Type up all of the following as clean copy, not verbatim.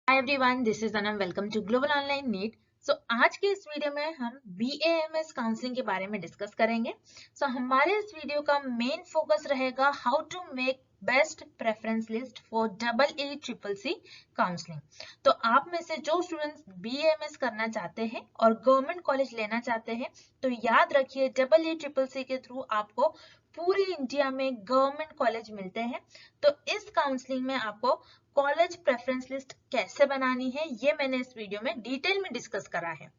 Hi everyone, this is Anam. Welcome to global online NEET. आज के इस वीडियो में हम BAMS काउंसलिंग के बारे में डिस्कस करेंगे। हमारे इस वीडियो का मेन फोकस रहेगा how to make best preference list for EECCC counselling. आप में से जो स्टूडेंट्स BAMS करना चाहते हैं और गवर्नमेंट कॉलेज लेना चाहते हैं, तो याद रखिए EECCC के थ्रू आपको पूरी इंडिया में गवर्नमेंट कॉलेज मिलते हैं। तो इस काउंसलिंग में आपको कॉलेज प्रेफरेंस लिस्ट कैसे बनानी है, ये मैंने इस वीडियो में डिटेल में डिस्कस करा है।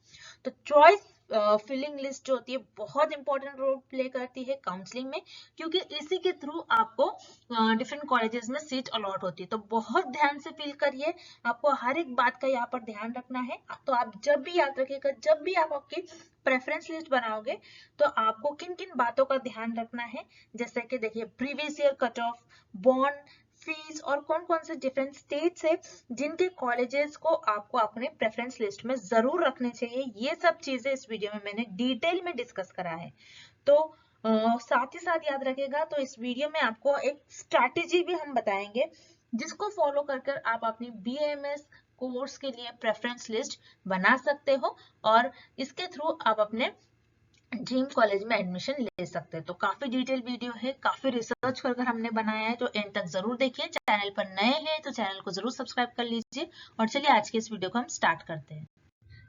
तो चॉइस फिलिंग लिस्ट जो होती है बहुत इंपॉर्टेंट रोल प्ले करती है काउंसलिंग में, क्योंकि इसी के थ्रू आपको डिफरेंट कॉलेजेस में सीट अलॉट होती है। तो बहुत ध्यान से फिल करिए, आपको हर एक बात का यहाँ पर ध्यान रखना है। तो आप जब भी याद रखिएगा, जब भी आप आपकी प्रेफरेंस लिस्ट बनाओगे तो आपको किन किन बातों का ध्यान रखना है। जैसे कि देखिए, previous year cut off, bond, fees और कौन कौन से डिफरेंट स्टेट्स है जिनके कॉलेजेस को आपको अपने प्रेफरेंस लिस्ट में जरूर रखने चाहिए। ये सब चीजें इस वीडियो में मैंने डिटेल में डिस्कस करा है। तो साथ ही साथ याद रखिएगा, तो इस वीडियो में आपको एक स्ट्रैटेजी भी हम बताएंगे जिसको फॉलो कर आप अपनी BAMS कोर्स के लिए प्रेफरेंस लिस्ट बना सकते हो और इसके थ्रू आप अपने ड्रीम कॉलेज में एडमिशन ले सकते हैं। तो काफी डिटेल वीडियो है, काफी रिसर्च कर हमने बनाया है, तो एंड तक जरूर देखिए। चैनल पर नए हैं तो चैनल को जरूर सब्सक्राइब कर लीजिए। और चलिए आज के इस वीडियो को हम स्टार्ट करते हैं।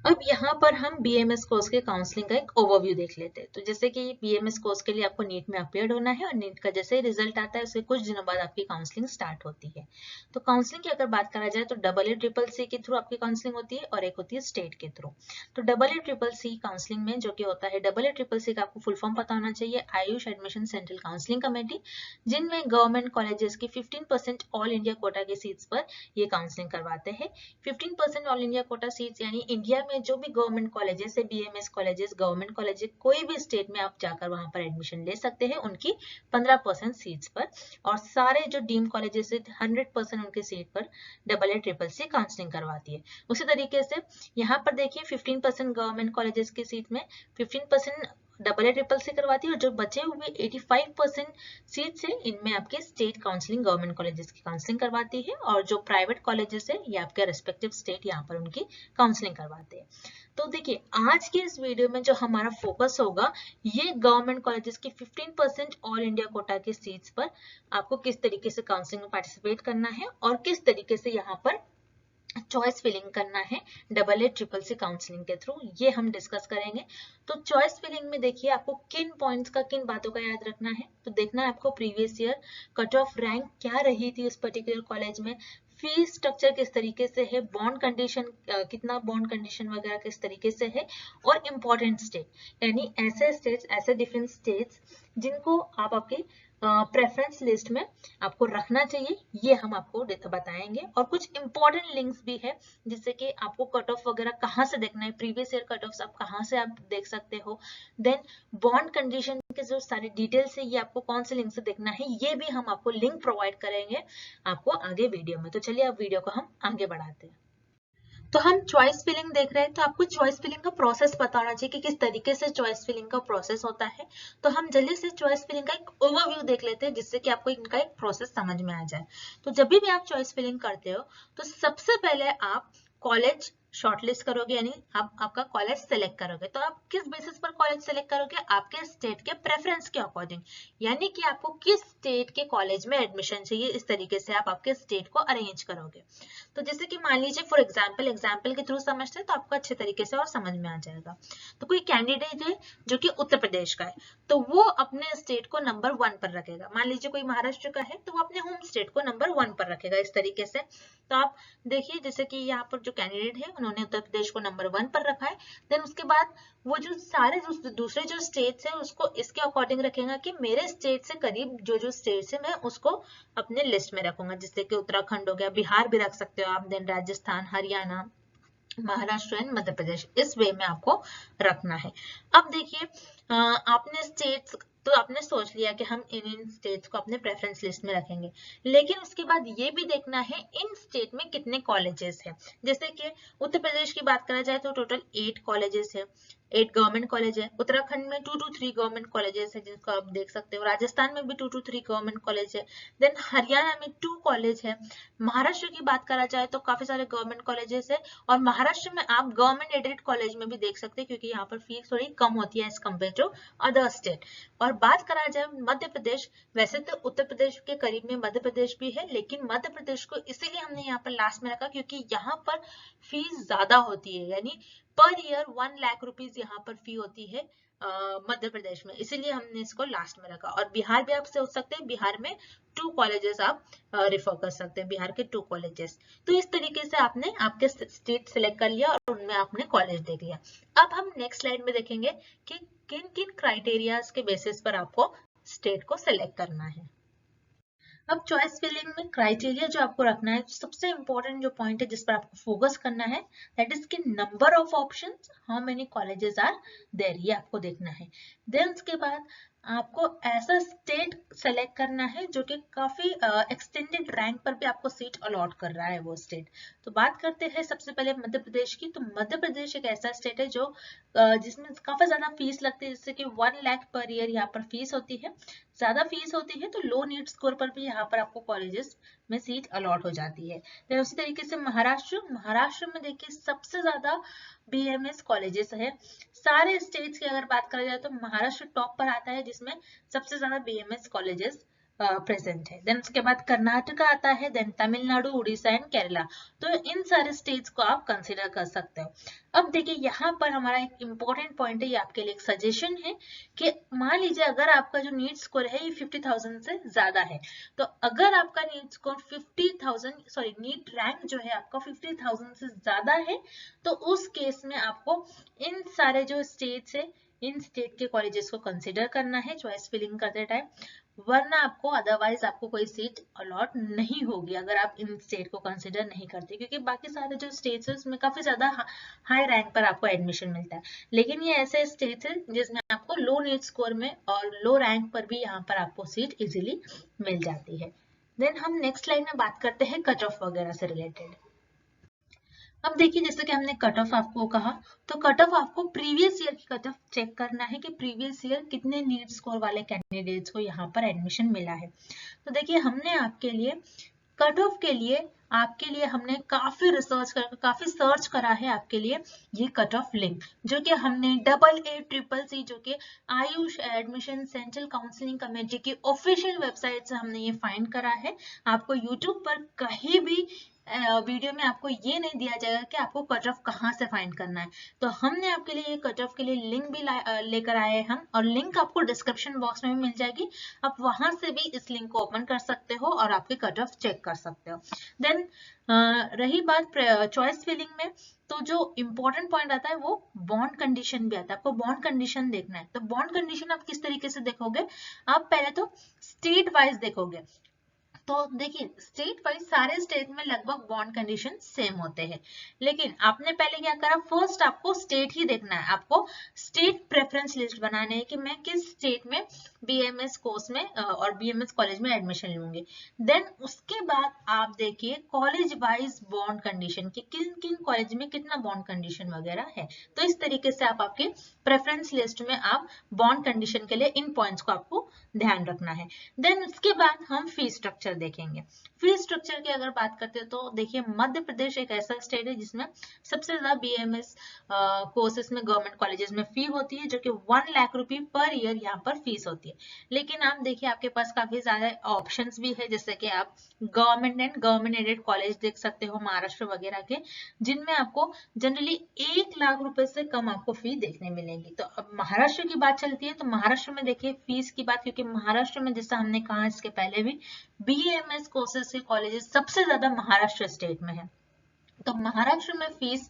अब यहाँ पर हम BAMS कोर्स के काउंसलिंग का एक ओवरव्यू देख लेते हैं। तो जैसे कि BAMS कोर्स के लिए आपको नीट में अपीयर्ड होना है और नीट का जैसे ही रिजल्ट आता है उसके कुछ दिनों बाद आपकी काउंसलिंग स्टार्ट होती है। तो काउंसलिंग की अगर बात करा जाए तो EECCC के थ्रू आपकी काउंसलिंग होती है और एक होती है स्टेट के थ्रू। तो EECCC काउंसलिंग में जो कि होता है, EECCC का आपको फुल फॉर्म पता होना चाहिए, Ayush admission central counselling committee, जिनमें गवर्नमेंट कॉलेजेस की 15% ऑल इंडिया कोटा की सीट्स पर ये काउंसलिंग करवाते हैं। 15% ऑल इंडिया कोटा सीट्स यानी इंडिया में जो भी गवर्नमेंट कॉलेजेस है, BAMS कॉलेजेस, गवर्नमेंट कॉलेजेस, कोई भी स्टेट में आप जाकर वहां पर एडमिशन ले सकते हैं उनकी 15% सीट्स पर। और सारे जो डीम कॉलेजेस है 100% उनके सीट पर EECCC काउंसलिंग करवाती है। उसी तरीके से यहाँ पर देखिए, 15% गवर्नमेंट कॉलेजेस की सीट में 15% EECCC करवाती है और जो बचे हुए 85% सीट्स है इनमें आपके स्टेट काउंसलिंग गवर्नमेंट कॉलेजेस की काउंसलिंग करवाती है और जो प्राइवेट कॉलेजेस है ये आपके रेस्पेक्टिव स्टेट यहाँ पर उनकी काउंसलिंग करवाते हैं। तो देखिए, आज के इस वीडियो में जो हमारा फोकस होगा, ये गवर्नमेंट कॉलेजेस की 15% ऑल इंडिया कोटा की सीट्स पर आपको किस तरीके से काउंसलिंग में पार्टिसिपेट करना है और किस तरीके से यहाँ पर चॉइस फिलिंग करना है EECCC काउंसलिंग के थ्रू, ये हम डिस्कस करेंगे। तो चॉइस फिलिंग में देखिए, आपको किन पॉइंट्स का, किन बातों का याद रखना है। तो देखना है आपको previous year cut off rank क्या रही थी उस पर्टिकुलर कॉलेज में, फीस स्ट्रक्चर किस तरीके से है, बॉन्ड कंडीशन कितना बॉन्ड कंडीशन वगैरह किस तरीके से है, और इम्पोर्टेंट स्टेट यानी ऐसे स्टेट्स, ऐसे डिफरेंट स्टेट्स जिनको आप आपके प्रेफरेंस लिस्ट में आपको रखना चाहिए, ये हम आपको बताएंगे। और कुछ इंपॉर्टेंट लिंक्स भी है जिससे कि आपको कट ऑफ वगैरह कहाँ से देखना है, प्रीवियस ईयर कट ऑफ आप कहाँ से आप देख सकते हो, देन बॉन्ड कंडीशन के जो सारी डिटेल्स है ये आपको कौन से लिंक से देखना है, ये भी हम आपको लिंक प्रोवाइड करेंगे आपको आगे वीडियो में। तो चलिए अब वीडियो को हम आगे बढ़ाते हैं। तो हम चॉइस फिलिंग देख रहे हैं, तो आपको चॉइस फिलिंग का प्रोसेस पता होना चाहिए कि किस तरीके से चॉइस फिलिंग का प्रोसेस होता है। तो हम जल्दी से चॉइस फिलिंग का एक ओवरव्यू देख लेते हैं जिससे कि आपको इनका एक प्रोसेस समझ में आ जाए। तो जब भी आप चॉइस फिलिंग करते हो तो सबसे पहले आप कॉलेज शॉर्टलिस्ट करोगे, यानी आप आपका कॉलेज सेलेक्ट करोगे। तो आप किस बेसिस पर कॉलेज सेलेक्ट करोगे, आपके स्टेट के प्रेफरेंस के अकॉर्डिंग, यानी कि आपको किस स्टेट के कॉलेज में एडमिशन चाहिए, इस तरीके से आप आपके स्टेट को अरेंज करोगे। तो जैसे कि मान लीजिए फॉर एग्जाम्पल के थ्रू समझते हैं तो आपको अच्छे तरीके से और समझ में आ जाएगा। तो कोई कैंडिडेट है जो कि उत्तर प्रदेश का है, तो वो अपने स्टेट को नंबर 1 पर रखेगा। मान लीजिए कोई महाराष्ट्र का है तो वो अपने होम स्टेट को नंबर 1 पर रखेगा, इस तरीके से। तो आप देखिए, जैसे कि यहाँ पर जो कैंडिडेट है उन्होंने उत्तर प्रदेश को नंबर 1 पर रखा है। देन उसके बाद वो जो सारे दूसरे जो स्टेट्स है उसको इसके अकॉर्डिंग रखेगा कि मेरे स्टेट से करीब जो स्टेट्स है मैं उसको अपने लिस्ट में रखूंगा। जैसे कि उत्तराखंड हो गया, बिहार भी रख सकते हो आप, देन राजस्थान, हरियाणा, महाराष्ट्र एंड मध्य प्रदेश, इस वे में आपको रखना है। अब देखिए, आपने स्टेट्स तो आपने सोच लिया कि हम इन स्टेट्स को अपने प्रेफरेंस लिस्ट में रखेंगे, लेकिन उसके बाद ये भी देखना है इन स्टेट में कितने कॉलेजेस हैं। जैसे कि उत्तर प्रदेश की बात करा जाए तो टोटल 8 कॉलेजेस है, 8 गवर्नमेंट कॉलेज है। उत्तराखंड में 2 to 3 गवर्नमेंट कॉलेजेस है जिनको आप देख सकते हो। राजस्थान में भी 2 to 3 गवर्नमेंट कॉलेज है। देन हरियाणा में 2 कॉलेज है। महाराष्ट्र की बात करा जाए तो काफी सारे गवर्नमेंट कॉलेजेस है, और महाराष्ट्र में आप गवर्नमेंट एडेड कॉलेज में भी देख सकते हैं क्योंकि यहाँ पर फीस थोड़ी कम होती है as compare to other state. और बात करा जाए मध्य प्रदेश, वैसे तो उत्तर प्रदेश के करीब में मध्य प्रदेश भी है, लेकिन मध्य प्रदेश को इसीलिए हमने यहाँ पर लास्ट में रखा क्योंकि यहाँ पर फीस ज्यादा होती है, यानी पर ईयर 1 लाख रुपीज यहाँ पर फी होती है मध्य प्रदेश में, इसीलिए हमने इसको लास्ट में रखा। और बिहार भी आप सोच सकते हैं, बिहार में 2 कॉलेजेस आप रेफर कर सकते हैं, बिहार के 2 कॉलेजेस। तो इस तरीके से आपने आपके स्टेट सिलेक्ट कर लिया और उनमें आपने कॉलेज देख लिया। अब हम नेक्स्ट स्लाइड में देखेंगे कि किन किन क्राइटेरियाज के बेसिस पर आपको स्टेट को सिलेक्ट करना है। अब चॉइस फिलिंग में क्राइटेरिया जो आपको रखना है, सबसे इंपॉर्टेंट जो पॉइंट है जिस पर आपको फोकस करना है, दैट इज कि number of options, how many colleges are there, ये आपको देखना है। देन उसके बाद आपको ऐसा स्टेट सेलेक्ट करना है जो कि काफी एक्सटेंडेड रैंक पर भी आपको सीट अलॉट कर रहा है वो स्टेट। तो बात करते हैं सबसे पहले मध्य प्रदेश की। तो मध्य प्रदेश एक ऐसा स्टेट है जो जिसमें काफी ज्यादा फीस लगती है, जैसे कि 1 लाख पर ईयर यहाँ पर फीस होती है। ज्यादा फीस होती है तो लो नीट स्कोर पर भी यहाँ पर आपको कॉलेजेस में सीट अलॉट हो जाती है। तो उसी तरीके से महाराष्ट्र में देखिए सबसे ज्यादा बीएमएस कॉलेजेस है। सारे स्टेट्स की अगर बात करा जाए तो महाराष्ट्र टॉप पर आता है जिसमें सबसे ज्यादा बीएमएस कॉलेजेस प्रेजेंट है। देन उसके बाद कर्नाटका आता है, देन तमिलनाडु, उड़ीसा एंड केरला। तो इन सारे स्टेट्स को आप कंसीडर कर सकते हो। अब देखिए यहाँ पर हमारा एक इम्पोर्टेंट पॉइंट है, ये आपके लिए एक सजेशन है कि मान लीजिए अगर आपका जो नीट स्कोर है ये 50,000 से ज्यादा है, तो अगर आपका NEET score 50,000 sorry NEET rank जो है आपका 50,000 से ज्यादा है, तो उस केस में आपको इन सारे जो स्टेट्स है, इन स्टेट के कॉलेजेस को कंसिडर करना है चॉइस फिलिंग करते टाइम, वरना आपको अदरवाइज आपको कोई सीट अलॉट नहीं होगी अगर आप इन स्टेट को कंसिडर नहीं करते, क्योंकि बाकी सारे जो स्टेट्स है उसमें काफी ज्यादा हाई रैंक पर आपको एडमिशन मिलता है। लेकिन ये ऐसे स्टेट्स है जिसमें आपको लो नीट स्कोर में और लो रैंक पर भी यहाँ पर आपको सीट इजिली मिल जाती है। देन हम नेक्स्ट लाइन में बात करते हैं कट ऑफ वगैरह से रिलेटेड। अब देखिए जैसे कि हमने कट ऑफ आपको कहा, तो कट ऑफ आपको प्रीवियस ईयर की कट ऑफ चेक करना है कि प्रीवियस ईयर कितने नीट स्कोर वाले कैंडिडेट्स को यहाँ पर एडमिशन मिला है। तो देखिए हमने आपके लिए कट ऑफ के लिए आपके लिए हमने काफी काफी सर्च करा है आपके लिए ये कट ऑफ लिंक, जो कि हमने AA CCC जो कि Ayush admission central counselling committee की ऑफिशियल वेबसाइट से हमने ये फाइंड करा है। आपको यूट्यूब पर कहीं भी वीडियो में आपको ये नहीं दिया जाएगा कि आपको कट ऑफ कहाँ से फाइंड करना है। तो हमने आपके लिए ये कट ऑफ के लिए लिंक भी लेकर आए हैं हम, और लिंक आपको डिस्क्रिप्शन बॉक्स में भी मिल जाएगी। आप वहां से भी इस लिंक को ओपन कर सकते हो और आपके कट ऑफ चेक कर सकते हो। देन रही बात चॉइस फिलिंग में, तो जो इम्पोर्टेंट पॉइंट आता है वो बॉन्ड कंडीशन भी आता है। आपको बॉन्ड कंडीशन देखना है। तो बॉन्ड कंडीशन आप किस तरीके से देखोगे, आप पहले तो स्टेट वाइज देखोगे। तो देखिए स्टेट वाइज सारे स्टेट में लगभग बॉन्ड कंडीशन सेम होते हैं, लेकिन आपने पहले क्या करा, फर्स्ट आपको स्टेट ही देखना है। आपको स्टेट प्रेफरेंस लिस्ट बनाने है कि मैं किस स्टेट में बीएमएस कोर्स में और बीएमएस कॉलेज में एडमिशन लूंगी। देन उसके बाद आप देखिए कॉलेज वाइज बॉन्ड कंडीशन कि किन किन कॉलेज में कितना बॉन्ड कंडीशन वगैरह है। तो इस तरीके से आप आपके प्रेफरेंस लिस्ट में आप बॉन्ड कंडीशन के लिए इन पॉइंट्स को आपको ध्यान रखना है। देन उसके बाद हम फीस स्ट्रक्चर देखेंगे। फीस स्ट्रक्चर की अगर बात करते हैं तो देखिए मध्य प्रदेश एक ऐसा स्टेट है जिसमें सबसे ज्यादा बीएमएस कोर्सेज में गवर्नमेंट कॉलेजेस में फी होती है, जो कि 1 लाख रुपए पर ईयर यहाँ पर फीस होती है। लेकिन आप देखिए आपके पास काफी ज्यादा ऑप्शंस भी है, जैसे कि आप government and government aided college देख सकते हो महाराष्ट्र वगैरह के, जिनमें आपको जनरली 1 लाख रुपए से कम आपको फी देखने मिलेगी। तो अब महाराष्ट्र की बात चलती है, तो महाराष्ट्र में देखिए फीस की बात, क्योंकि महाराष्ट्र में जैसा हमने कहा इसके पहले भी बीएमएस कोर्सेज के कॉलेजेस सबसे ज्यादा महाराष्ट्र स्टेट में है। तो महाराष्ट्र में फीस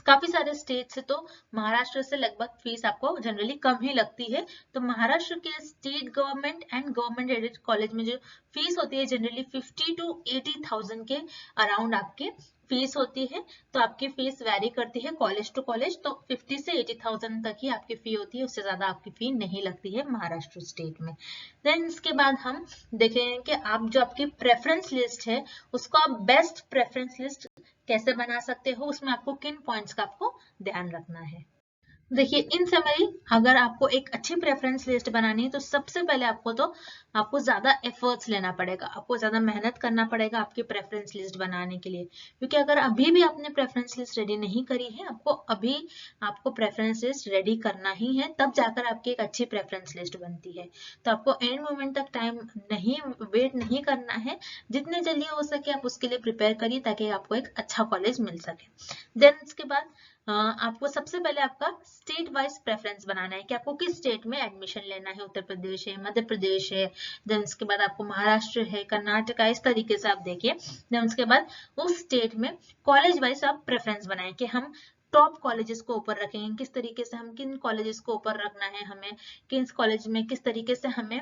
काफी सारे स्टेट से, तो महाराष्ट्र से लगभग फीस आपको जनरली कम ही लगती है। तो महाराष्ट्र के state government and government aided college में जो फीस होती है जनरली 50 to 80,000 के अराउंड आपके फीस होती है। तो आपकी फीस वैरी करती है कॉलेज टू कॉलेज, तो 50 से 80,000 तक ही आपकी फी होती है, उससे ज्यादा आपकी फी नहीं लगती है महाराष्ट्र स्टेट में। देन इसके बाद हम देखेंगे कि आप जो आपकी प्रेफरेंस लिस्ट है उसको आप बेस्ट प्रेफरेंस लिस्ट कैसे बना सकते हो, उसमें आपको किन पॉइंट्स का आपको ध्यान रखना है। देखिए इन समरी अगर आपको एक अच्छी प्रेफरेंस लिस्ट बनानी है तो सबसे पहले आपको ज्यादा एफर्ट्स लेना पड़ेगा, आपको ज्यादा मेहनत करना पड़ेगा आपकी प्रेफरेंस लिस्ट बनाने के लिए। क्योंकि अगर अभी भी आपने प्रेफरेंस लिस्ट रेडी नहीं करी है, आपको प्रेफरेंस लिस्ट रेडी करना ही है, तब जाकर आपकी एक अच्छी प्रेफरेंस लिस्ट बनती है। तो आपको एंड मोमेंट तक वेट नहीं करना है, जितने जल्दी हो सके आप उसके लिए प्रिपेयर करिए ताकि आपको एक अच्छा कॉलेज मिल सके। देन उसके बाद आपको सबसे पहले आपका स्टेट वाइज प्रेफरेंस बनाना है कि आपको किस स्टेट में एडमिशन लेना है। उत्तर प्रदेश है, मध्य प्रदेश है, देन उसके बाद आपको महाराष्ट्र है, कर्नाटक है, इस तरीके से आप देखिए। देन उसके बाद उस स्टेट में कॉलेज वाइज आप प्रेफरेंस बनाएं कि हम टॉप कॉलेजेस को ऊपर रखेंगे, किस तरीके से हम किन कॉलेजेस को ऊपर रखना है, हमें किन कॉलेज में किस तरीके से हमें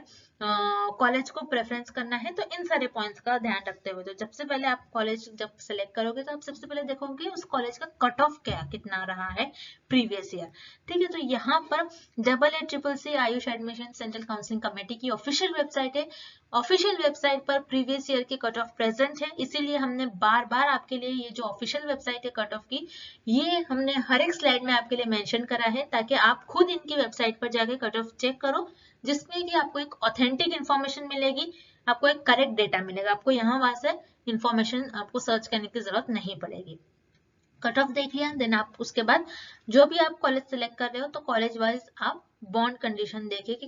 कॉलेज को प्रेफरेंस करना है। तो इन सारे पॉइंट्स का ध्यान रखते हुए तो सबसे पहले आप कॉलेज जब सेलेक्ट करोगे तो आप सबसे पहले देखोगे उस कॉलेज का कट ऑफ कितना रहा है प्रीवियस ईयर। ठीक है, तो यहाँ पर AACCC Ayush admission central counselling committee की ऑफिशियल वेबसाइट है। ऑफिशियल वेबसाइट पर प्रीवियस ईयर के कट ऑफ प्रेजेंट है, इसीलिए हमने बार बार आपके लिए ये जो ऑफिशियल वेबसाइट है कट ऑफ की, ये हमने हर एक स्लाइड में आपके लिए मेंशन करा है ताकि आप खुद इनकी वेबसाइट पर जाके कट ऑफ चेक करो, जिसमें कि आपको एक ऑथेंटिक इन्फॉर्मेशन मिलेगी, आपको एक करेक्ट डेटा मिलेगा, आपको यहाँ वहां से इन्फॉर्मेशन आपको सर्च करने की जरूरत नहीं पड़ेगी। कट ऑफ देख लिया, देन आप उसके बाद जो भी आप कॉलेज सेलेक्ट कर रहे हो तो कॉलेज वाइज आप बॉन्ड कंडीशन देखिए कि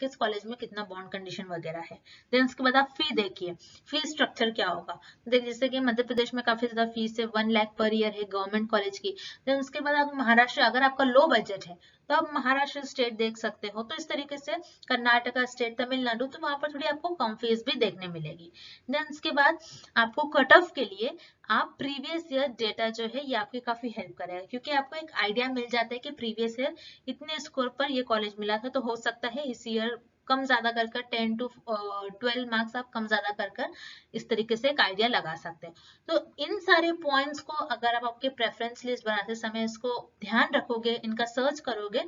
किस कॉलेज में कितना बॉन्ड कंडीशन वगैरह है। देन उसके बाद आप फी देखिए, फी स्ट्रक्चर क्या होगा। देखिए जैसे कि मध्य प्रदेश में काफी ज्यादा फीस है, 1 लाख पर ईयर है गवर्नमेंट कॉलेज की। देन उसके बाद आप महाराष्ट्र, अगर आपका लो बजट है तो आप महाराष्ट्र स्टेट देख सकते हो। तो इस तरीके से कर्नाटका स्टेट, तमिलनाडु, तो वहां पर थोड़ी आपको कम फीस भी देखने मिलेगी। देन उसके बाद आपको कट ऑफ के लिए आप प्रीवियस ईयर डेटा जो है ये आपकी काफी हेल्प करेगा, क्योंकि आपको एक आइडिया मिल जाता है कि प्रीवियस ईयर इतने स्कोर पर ये कॉलेज मिला था, तो हो सकता है इस ईयर कम ज्यादा कर 10 to 12 मार्क्स आप कम ज्यादा कर इस तरीके से एक आइडिया लगा सकते हैं। तो इन सारे पॉइंट्स को अगर आप आपके प्रेफरेंस लिस्ट बनाते समय इसको ध्यान रखोगे, इनका सर्च करोगे,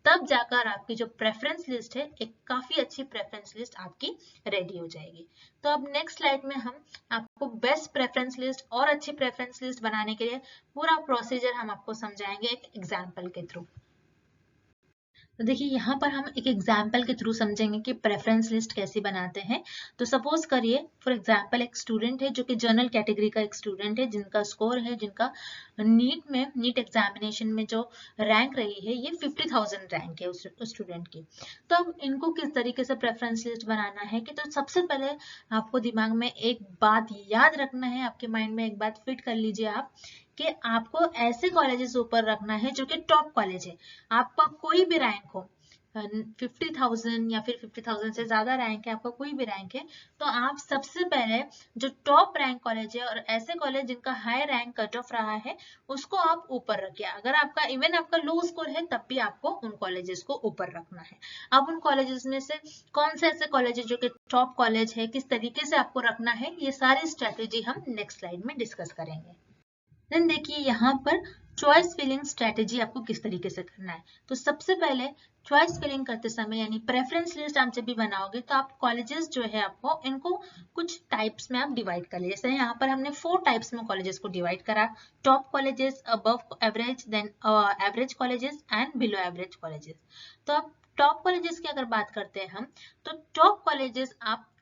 तब जाकर आपकी जो प्रेफरेंस लिस्ट है एक काफी अच्छी प्रेफरेंस लिस्ट आपकी रेडी हो जाएगी। तो अब नेक्स्ट स्लाइड में हम आपको बेस्ट प्रेफरेंस लिस्ट और अच्छी प्रेफरेंस लिस्ट बनाने के लिए पूरा प्रोसीजर हम आपको समझाएंगे एक एग्जाम्पल के थ्रू। तो देखिए यहाँ पर हम एक एग्जाम्पल के थ्रू समझेंगे कि प्रेफरेंस लिस्ट कैसे बनाते हैं। तो सपोज करिए फॉर एग्जाम्पल एक स्टूडेंट है जो कि जनरल कैटेगरी का एक स्टूडेंट है, जिनका स्कोर है, जिनका नीट एग्जामिनेशन में जो रैंक रही है ये 50,000 रैंक है उस स्टूडेंट की। तो अब इनको किस तरीके से प्रेफरेंस लिस्ट बनाना है कि तो सबसे पहले आपको दिमाग में एक बात याद रखना है, आपके माइंड में एक बात फिट कर लीजिए आप, कि आपको ऐसे कॉलेजेस ऊपर रखना है जो कि टॉप कॉलेज है। आपका कोई भी रैंक हो, 50,000 या फिर 50,000 से ज्यादा रैंक है, आपका कोई भी रैंक है, तो आप सबसे पहले जो टॉप रैंक कॉलेज है और ऐसे कॉलेज जिनका हाई रैंक कट ऑफ रहा है उसको आप ऊपर रखिए। अगर आपका इवन आपका लो स्कोर है तब भी आपको उन कॉलेजेस को ऊपर रखना है। अब उन कॉलेजेस में से कौन से ऐसे कॉलेज है जो कि टॉप कॉलेज है, किस तरीके से आपको रखना है, ये सारी स्ट्रेटेजी हम नेक्स्ट स्लाइड में डिस्कस करेंगे। देन देखिए यहाँ पर चॉइस फिलिंग स्ट्रेटेजी आपको किस तरीके से करना है। तो सबसे पहले चॉइस फिलिंग करते समय यानी प्रेफरेंस लिस्ट आप जब भी बनाओगे तो आप कॉलेजेस जो है आपको इनको कुछ टाइप्स में आप डिवाइड कर लीजिए। जैसे यहाँ पर हमने 4 टाइप्स में कॉलेजेस को डिवाइड करा, top colleges, above average, then average colleges and below average colleges. तो अब टॉप कॉलेजेस की अगर बात करते हैं हम, तो टॉप कॉलेजेस आप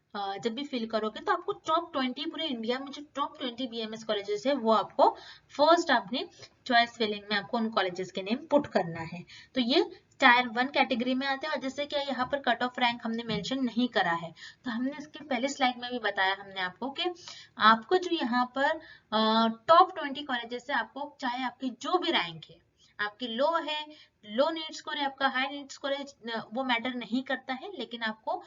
जब भी फिल करोगे तो आपको टॉप 20 पूरे इंडिया में जो टॉप 20 बीएमएस कॉलेजेस है वो आपको फर्स्ट अपनी चॉइस फिलिंग में आपको उन कॉलेजेस के नेम पुट करना है। तो ये टायर 1 कैटेगरी में आते हैं। और जैसे कि यहाँ पर कट ऑफ रैंक हमने मेंशन नहीं करा है, तो हमने इसके पहले स्लाइड में भी बताया हमने आपको कि आपको जो यहाँ पर टॉप 20 कॉलेजेस है, आपको चाहे आपकी जो भी रैंक है, आपकी लो है, लो नीट स्कोर है, आपका हाई नीट स्कोर है, वो मैटर नहीं करता है, लेकिन आपको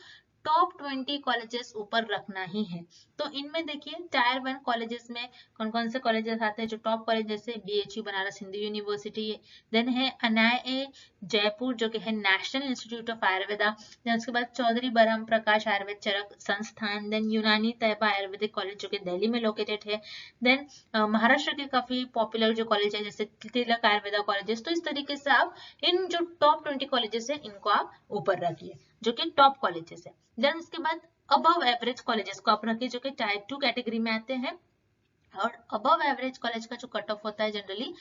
टॉप 20 कॉलेजेस ऊपर रखना ही है। तो इनमें देखिए टायर 1 कॉलेजेस में कौन कौन से कॉलेजेस आते हैं। जो टॉप कॉलेज जैसे BHU Banaras Hindu University, then है अनाया जयपुर जो कि है National Institute of Ayurveda, then उसके बाद चौधरी बरहम प्रकाश आयुर्वेद चरक संस्थान, देन यूनानी तैयबा आयुर्वेदिक कॉलेज जो कि दिल्ली में लोकेटेड है, देन महाराष्ट्र के काफी पॉपुलर जो कॉलेज है जैसे तिलक आयुर्वेदा कॉलेजेस। तो इस तरीके से आप इन जो टॉप 20 कॉलेजेस है इनको आप ऊपर रखिए जो कि टॉप कॉलेजेस है। देन उसके बाद अबव एवरेज कॉलेजेस को आप रखिए जो कि टायर 2 कैटेगरी में आते हैं। और अबव एवरेज कॉलेज का जो कट ऑफ होता है जनरली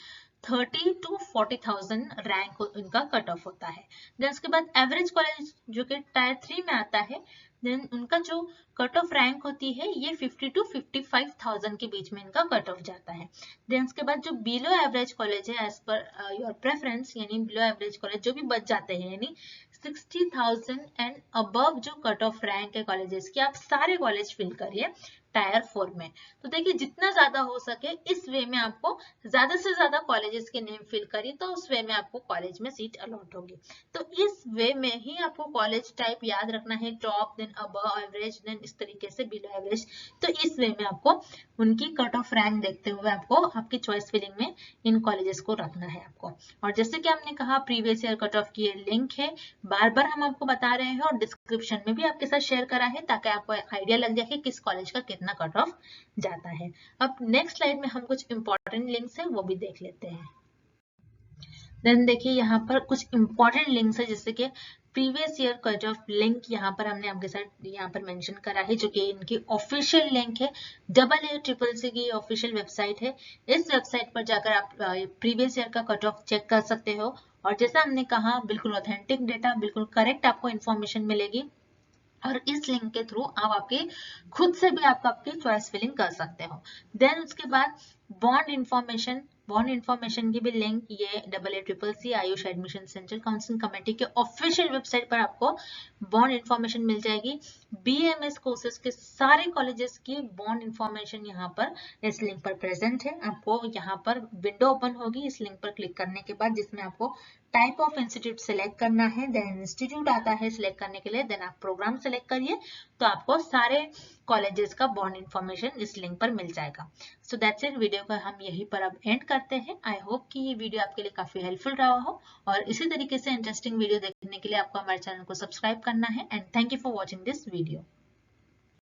30 to 40,000 रैंक उनका कट ऑफ होता है। देन उसके बाद एवरेज कॉलेज जो कि टायर 3 में आता है, देन उनका जो कट ऑफ रैंक होती है ये 50 टू 55,000 के बीच में इनका कट ऑफ जाता है। देन उसके बाद जो बिलो एवरेज कॉलेज है एज पर योर प्रेफरेंस, यानी बिलो एवरेज कॉलेज जो भी बच जाते हैं, यानी 60,000 एंड अबव जो कट ऑफ रैंक है कॉलेजेस की, आप सारे कॉलेज फिल करिए टायर 4 में। तो देखिए जितना ज्यादा हो सके इस वे में आपको ज्यादा से ज्यादा कॉलेजेस के नेम फिल करिए, तो उस वे में आपको कॉलेज में सीट अलॉट होगी। तो इस वे में ही आपको कॉलेज टाइप याद रखना है, top, then above average, then इस तरीके से बिलो एवरेज। तो इस वे में आपको उनकी कट ऑफ रैंक देखते हुए आपको आपकी चॉइस फिलिंग में इन कॉलेजेस को रखना है आपको। और जैसे कि हमने कहा प्रीवियस ईयर कट ऑफ की लिंक है, बार बार हम आपको बता रहे हैं और डिस्क्रिप्शन में भी आपके साथ शेयर करा है, ताकि आपको आइडिया लग जाए कि किस कॉलेज का कितना कट ऑफ जाता है। अब नेक्स्ट स्लाइड में हम कुछ इंपॉर्टेंट लिंक्स हैं वो भी देख लेते हैं। देन देखिए यहाँ पर कुछ इंपॉर्टेंट लिंक्स है, जैसे कि previous year cut off link यहाँ पर हमने आपके साथ यहाँ पर मेंशन करा है, जो कि इनकी ऑफिशियल लिंक है। AACCC की ऑफिशियल वेबसाइट है। इस वेबसाइट पर जाकर आप प्रीवियस ईयर का कट ऑफ चेक कर सकते हो, और जैसा हमने कहा बिल्कुल ऑथेंटिक डेटा, बिल्कुल करेक्ट आपको इन्फॉर्मेशन मिलेगी, और इस लिंक के थ्रू आप आपके खुद से भी आप आपकी चॉइस फिलिंग कर सकते हो। देन उसके बाद बॉन्ड इंफॉर्मेशन की भी लिंक ये AACCC Ayush admission central counselling committee के ऑफिशियल वेबसाइट पर आपको बॉन्ड इंफॉर्मेशन मिल जाएगी। BAMS कोर्सेज के सारे कॉलेजेस की बॉन्ड इंफॉर्मेशन यहाँ पर इस लिंक पर प्रेजेंट है। आपको यहाँ पर विंडो ओपन होगी इस लिंक पर क्लिक करने के बाद, जिसमें आपको टाइप ऑफ इंस्टीट्यूट सिलेक्ट करना है, देन इंस्टीट्यूट आता है सिलेक्ट करने के लिए, देन आप प्रोग्राम सिलेक्ट करिए, तो आपको सारे कॉलेजेस का बॉन्ड इंफॉर्मेशन इस लिंक पर मिल जाएगा। सो दैट्स इट, वीडियो का हम यहीं पर अब एंड करते हैं। आई होप कि ये वीडियो आपके लिए काफी हेल्पफुल रहा हो, और इसी तरीके से इंटरेस्टिंग वीडियो देखने के लिए आपको हमारे चैनल को सब्सक्राइब करना है। And thank you for watching this video.